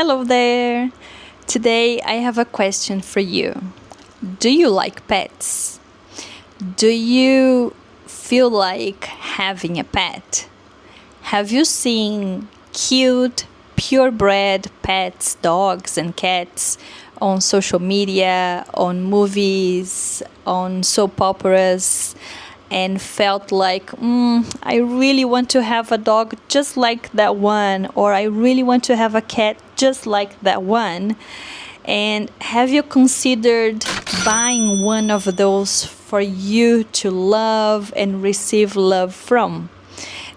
Hello there! Today I have a question for you. Do you like pets? Do you feel like having a pet? Have you seen cute, purebred pets, dogs and cats on social media, on movies, on soap operas, and felt like, I really want to have a dog just like that one, or I really want to have a cat just like that one? And have you considered buying one of those for you to love and receive love from?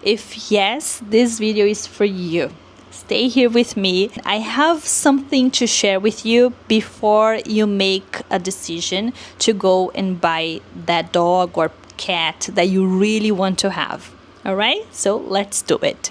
If yes, this video is for you. Stay here with me. I have something to share with you before you make a decision to go and buy that dog or cat that you really want to have. All right, so let's do it.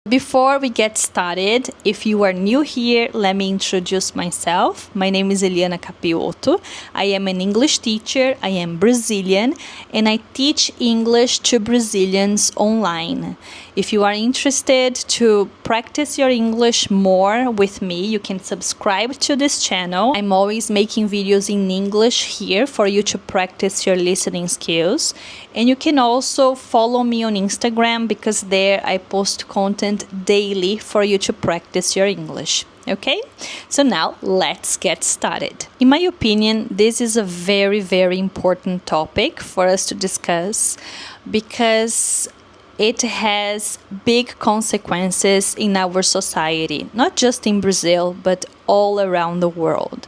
Before we get started, if you are new here, let me introduce myself. My name is Eliana Capiotto. I am an English teacher. I am Brazilian, and I teach English to Brazilians online. If you are interested to practice your English more with me, you can subscribe to this channel. I'm always making videos in English here for you to practice your listening skills. And you can also follow me on Instagram because there I post content daily for you to practice your English. Okay? So now let's get started. In my opinion, this is a very, very important topic for us to discuss because it has big consequences in our society, not just in Brazil, but all around the world.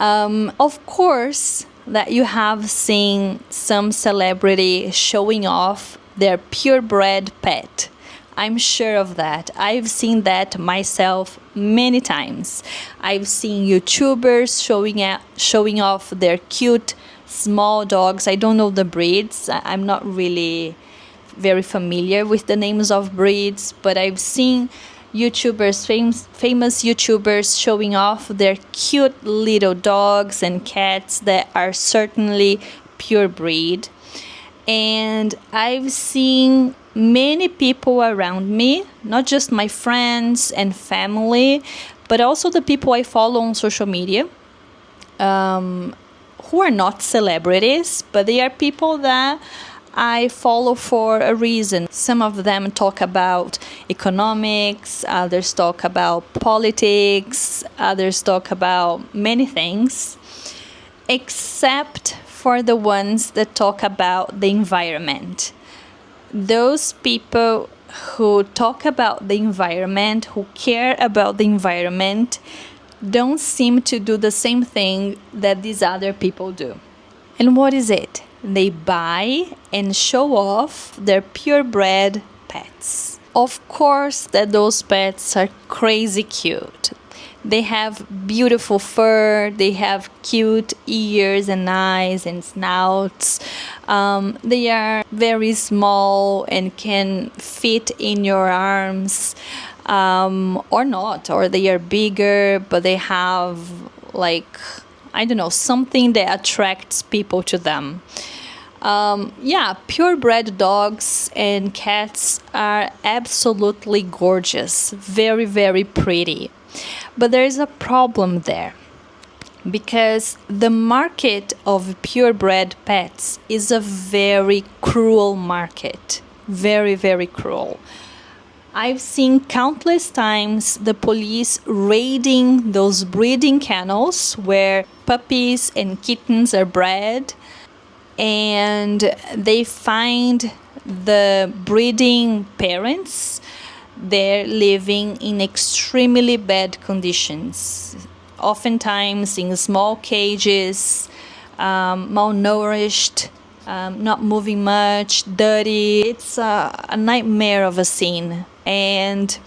Of course, that you have seen some celebrity showing off their purebred pet. I'm sure of that. I've seen that myself many times. I've seen YouTubers showing off their cute small dogs. I don't know the breeds. I'm not really very familiar with the names of breeds, but I've seen YouTubers, famous YouTubers showing off their cute little dogs and cats that are certainly pure breed. And I've seen many people around me, not just my friends and family, but also the people I follow on social media, who are not celebrities, but they are people that I follow for a reason. Some of them talk about economics, others talk about politics, others talk about many things, except for the ones that talk about the environment. Those people who talk about the environment, who care about the environment, don't seem to do the same thing that these other people do. And what is it? They buy and show off their purebred pets. Of course that those pets are crazy cute. They have beautiful fur, they have cute ears and eyes and snouts. They are very small and can fit in your arms, or not, or they are bigger, but they have something that attracts people to them. Purebred dogs and cats are absolutely gorgeous, very, very pretty. But there is a problem there because the market of purebred pets is a very cruel market, very, very cruel. I've seen countless times the police raiding those breeding kennels where puppies and kittens are bred, and they find the breeding parents. They're living in extremely bad conditions, oftentimes in small cages, malnourished, not moving much, dirty. It's a nightmare of a scene. And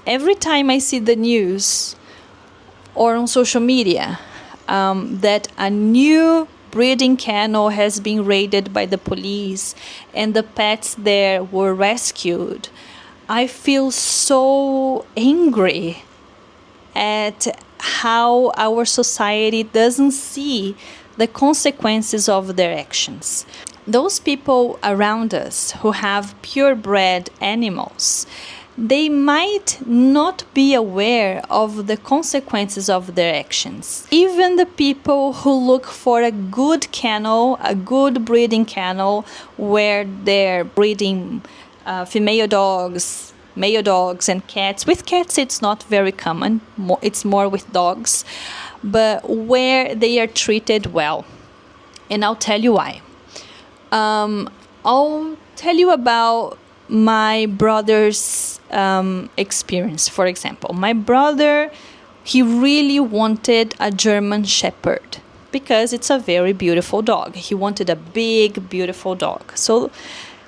every time I see the news or on social media that a new breeding kennel has been raided by the police and the pets there were rescued, I feel so angry at how our society doesn't see the consequences of their actions. those people around us who have purebred animals, they might not be aware of the consequences of their actions. Even the people who look for a good kennel, a good breeding kennel, where they're breeding female dogs, male dogs, and cats. With cats, it's not very common. It's more with dogs. But where they are treated well. And I'll tell you why. I'll tell you about my brother's experience. For example, my brother, he really wanted a German Shepherd because it's a very beautiful dog. He wanted a big, beautiful dog. So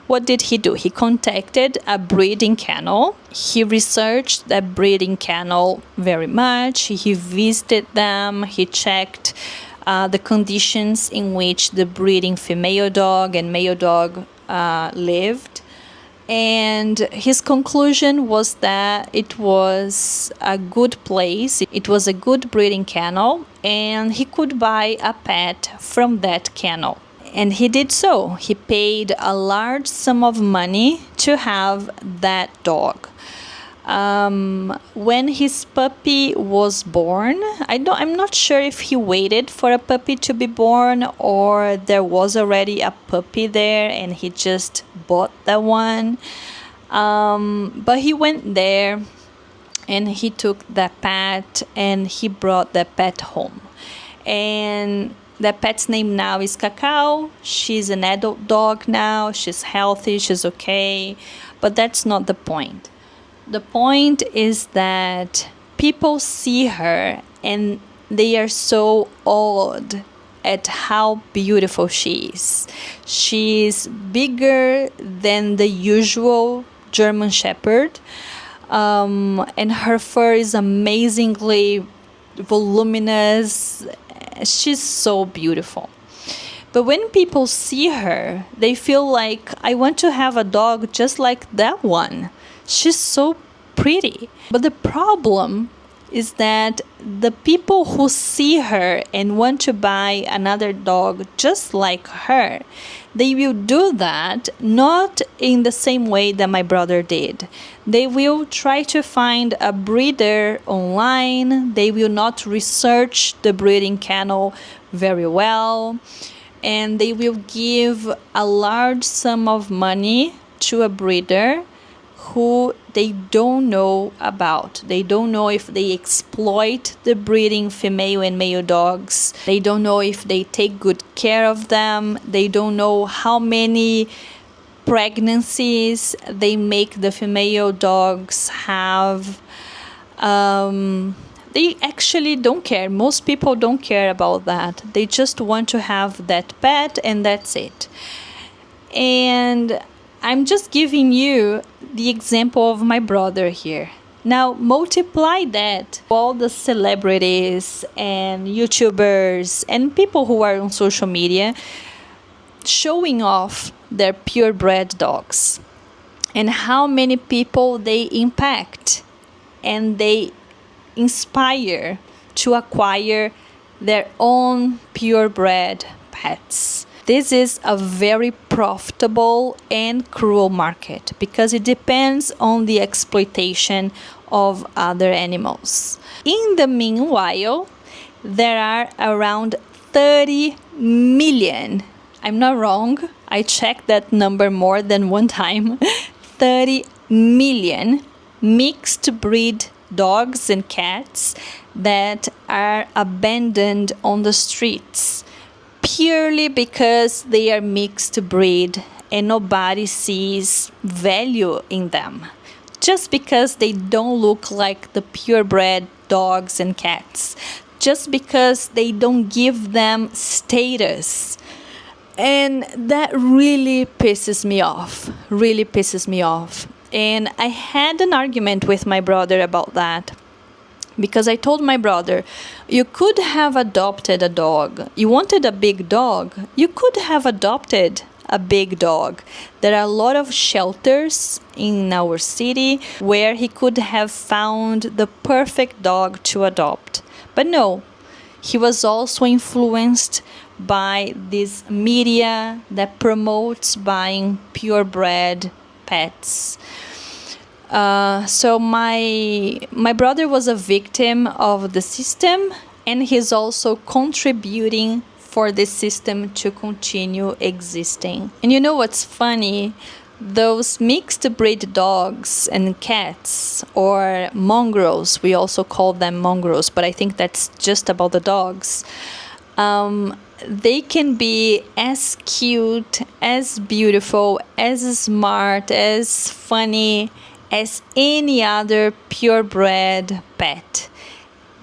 what did he do? He contacted a breeding kennel. He researched that breeding kennel very much. He visited them. He checked the conditions in which the breeding female dog and male dog lived. And his conclusion was that it was a good place, it was a good breeding kennel, and he could buy a pet from that kennel. And he did so. He paid a large sum of money to have that dog. When his puppy was born, I'm not sure if he waited for a puppy to be born or there was already a puppy there and he just bought that one. But he went there and he took that pet and he brought that pet home. And that pet's name now is Cacao. She's an adult dog now. She's healthy. She's okay. But that's not the point. The point is that people see her and they are so awed at how beautiful she is. She's bigger than the usual German Shepherd, and her fur is amazingly voluminous. She's so beautiful. But when people see her, they feel like, I want to have a dog just like that one. She's so pretty. But the problem is that the people who see her and want to buy another dog just like her, they will do that not in the same way that my brother did. They will try to find a breeder online. They will not research the breeding kennel very well. And they will give a large sum of money to a breeder who they don't know about. They don't know if they exploit the breeding female and male dogs. They don't know if they take good care of them. They don't know how many pregnancies they make the female dogs have. They actually don't care. Most people don't care about that. They just want to have that pet and that's it. And I'm just giving you the example of my brother here. Now multiply that, all the celebrities and YouTubers and people who are on social media showing off their purebred dogs and how many people they impact and they inspire to acquire their own purebred pets. This is a very profitable and cruel market because it depends on the exploitation of other animals. In the meanwhile, there are around 30 million. I'm not wrong. I checked that number more than one time. 30 million mixed breed dogs and cats that are abandoned on the streets purely because they are mixed breed and nobody sees value in them. Just because they don't look like the purebred dogs and cats. Just because they don't give them status. And that really pisses me off. Really pisses me off. And I had an argument with my brother about that. Because I told my brother, you could have adopted a dog. You wanted a big dog. You could have adopted a big dog. There are a lot of shelters in our city where he could have found the perfect dog to adopt. But no, he was also influenced by this media that promotes buying purebred pets. So my brother was a victim of the system, and he's also contributing for this system to continue existing. And you know what's funny? Those mixed breed dogs and cats, or mongrels, we also call them mongrels, but I think that's just about the dogs. They can be as cute, as beautiful, as smart, as funny as any other purebred pet.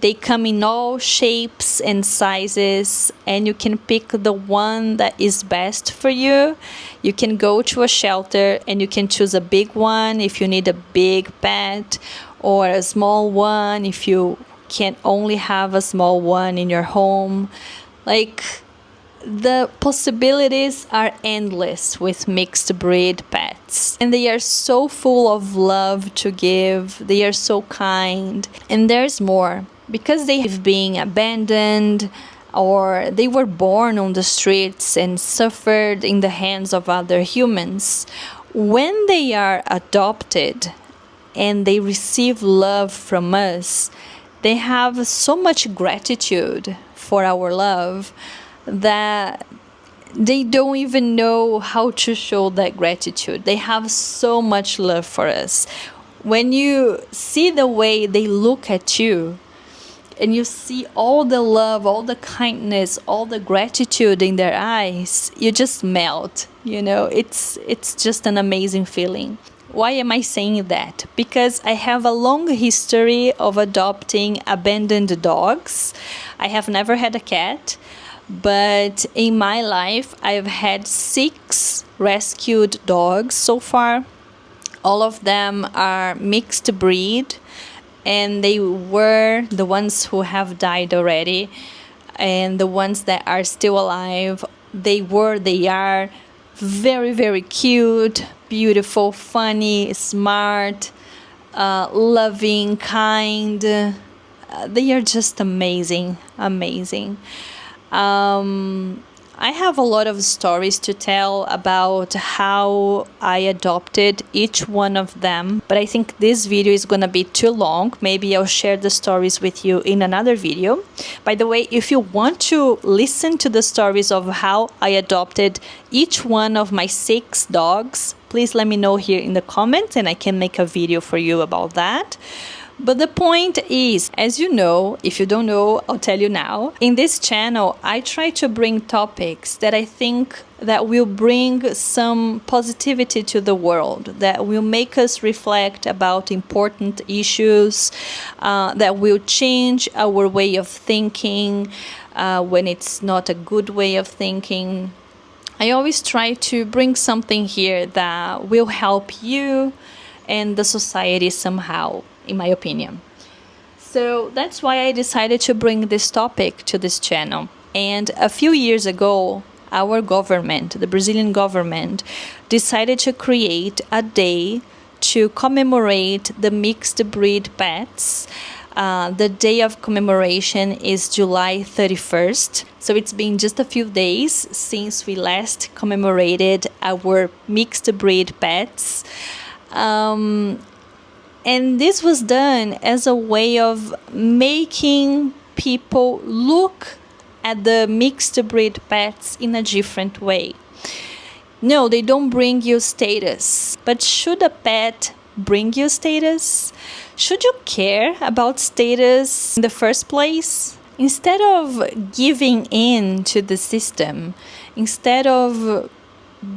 They come in all shapes and sizes, and you can pick the one that is best for you. You can go to a shelter and you can choose a big one if you need a big pet, or a small one if you can only have a small one in your home. Like, the possibilities are endless with mixed breed pets, and they are so full of love to give. They are so kind, and there's more. Because they have been abandoned, or they were born on the streets and suffered in the hands of other humans, when they are adopted and they receive love from us, they have so much gratitude for our love that they don't even know how to show that gratitude. They have so much love for us. When you see the way they look at you, and you see all the love, all the kindness, all the gratitude in their eyes, you just melt. You know, it's just an amazing feeling. Why am I saying that? Because I have a long history of adopting abandoned dogs. I have never had a cat, but in my life, I've had 6 rescued dogs so far. All of them are mixed breed, and they were the ones who have died already, and the ones that are still alive, they are very, very cute, beautiful, funny, smart, loving, kind. They are just amazing. I have a lot of stories to tell about how I adopted each one of them, but I think this video is gonna be too long. Maybe I'll share the stories with you in another video. By the way, if you want to listen to the stories of how I adopted each one of my 6 dogs, please let me know here in the comments and I can make a video for you about that. But the point is, as you know, if you don't know, I'll tell you now. In this channel, I try to bring topics that I think that will bring some positivity to the world, that will make us reflect about important issues, that will change our way of thinking when it's not a good way of thinking. I always try to bring something here that will help you and the society somehow, in my opinion. So that's why I decided to bring this topic to this channel. And a few years ago, our government, the Brazilian government, decided to create a day to commemorate the mixed breed pets. The day of commemoration is July 31st. So it's been just a few days since we last commemorated our mixed breed pets. And this was done as a way of making people look at the mixed breed pets in a different way. No, they don't bring you status. But should a pet bring you status? Should you care about status in the first place? Instead of giving in to the system, instead of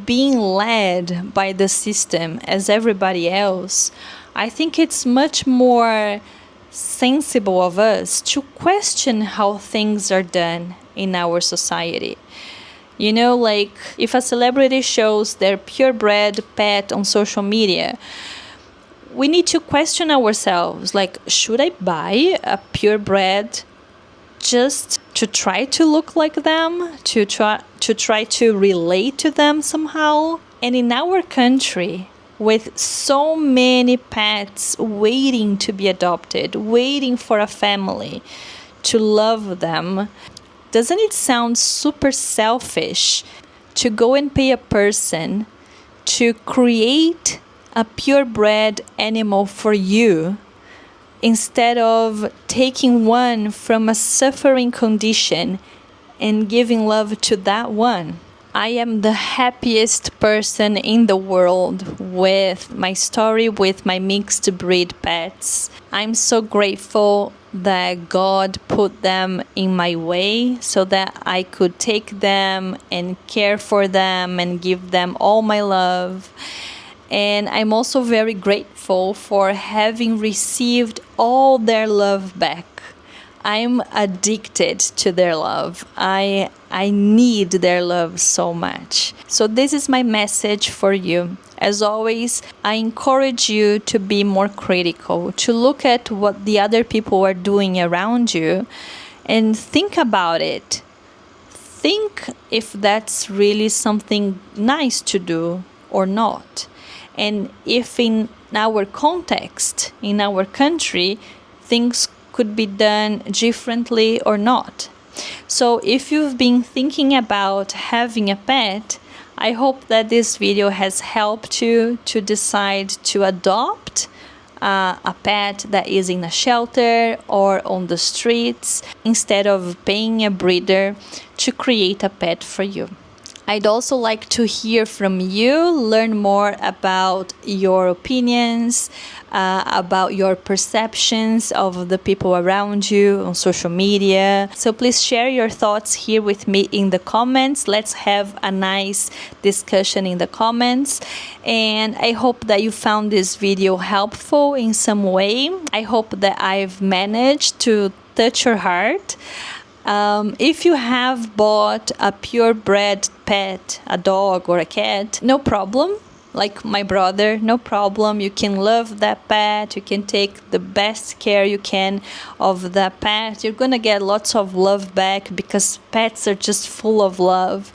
being led by the system as everybody else, I think it's much more sensible of us to question how things are done in our society. You know, like if a celebrity shows their purebred pet on social media, we need to question ourselves, like, should I buy a purebred just to try to look like them, to try to relate to them somehow? And in our country, with so many pets waiting to be adopted, waiting for a family, to love them. Doesn't it sound super selfish to go and pay a person to create a purebred animal for you instead of taking one from a suffering condition and giving love to that one? I am the happiest person in the world with my story with my mixed breed pets. I'm so grateful that God put them in my way so that I could take them and care for them and give them all my love. And I'm also very grateful for having received all their love back. I'm addicted to their love. I need their love so much. So this is my message for you. As always, I encourage you to be more critical, to look at what the other people are doing around you and think about it. Think if that's really something nice to do or not. And if in our context, in our country, things could be done differently or not. So if you've been thinking about having a pet, I hope that this video has helped you to decide to adopt a pet that is in a shelter or on the streets instead of paying a breeder to create a pet for you. I'd also like to hear from you, learn more about your opinions, about your perceptions of the people around you on social media. So please share your thoughts here with me in the comments. Let's have a nice discussion in the comments. And I hope that you found this video helpful in some way. I hope that I've managed to touch your heart. If you have bought a purebred pet, a dog or a cat, no problem. Like my brother, no problem. You can love that pet. You can take the best care you can of that pet. You're gonna get lots of love back because pets are just full of love.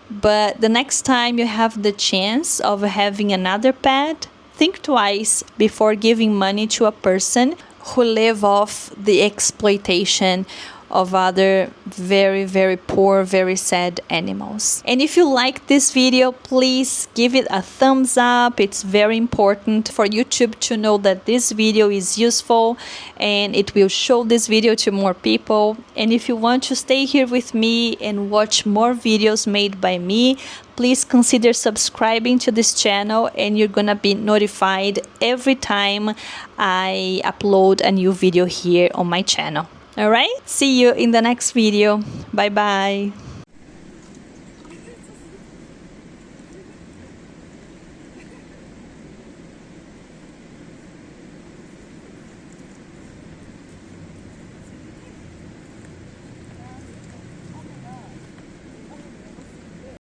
But the next time you have the chance of having another pet, think twice before giving money to a person who live off the exploitation of other very, very poor, very sad animals. And if you like this video, please give it a thumbs up. It's very important for YouTube to know that this video is useful and it will show this video to more people. And if you want to stay here with me and watch more videos made by me, please consider subscribing to this channel and you're gonna be notified every time I upload a new video here on my channel. Alright, see you in the next video. Bye bye.